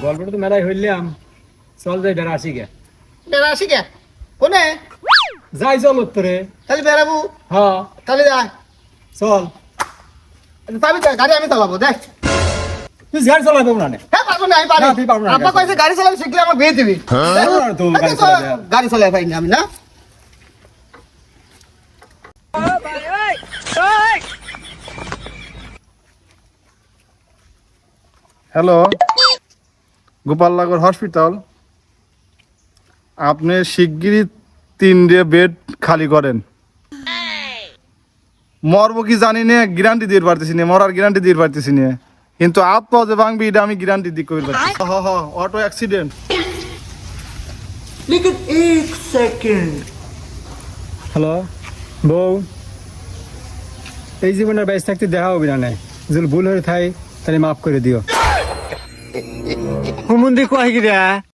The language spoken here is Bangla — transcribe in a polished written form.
গল্পটা তো মেলায় হইলাম, চল যাই বেড়া আসি গে। বেড়া আসি কে কোনে যাই চল উত্তরে। তাহলে বেড়াবো হ্যাঁ তাহলে যাই চল। পাবি তো গাড়ি আমি চালাবো দেখ তুই গাড়ি চালাবো না নে? হ্যাঁ পারবো না আমি পারি না, তুই পারবো না, আব্বা কইছে গাড়ি চালাবি শিখলে আমার বিয়ে দিবি পারবো না তো গাড়ি তো চালাতে। গাড়ি চালাই পাইনি আমি না হ্যালো, গোপালনগর হসপিটাল। আপনি শিগগিরই 3 বেড খালি করেন। মরবো কি জানি না, গ্যারান্টি দিয়ে পারতেছি না, মরার গ্যারান্টি দিয়ে পারতেছি না, কিন্তু আত্মা যে ভাঙবি এটা আমি গ্যারান্টি দিয়ে কই পারছি। Auto accident. হ্যালো বউ, এই জীবনের বাইশ থাকতে দেখা হবি না নে। যদি ভুল হয়ে থাই তাহলে মাফ করে দিও। হুমুন্দি কয় গিরা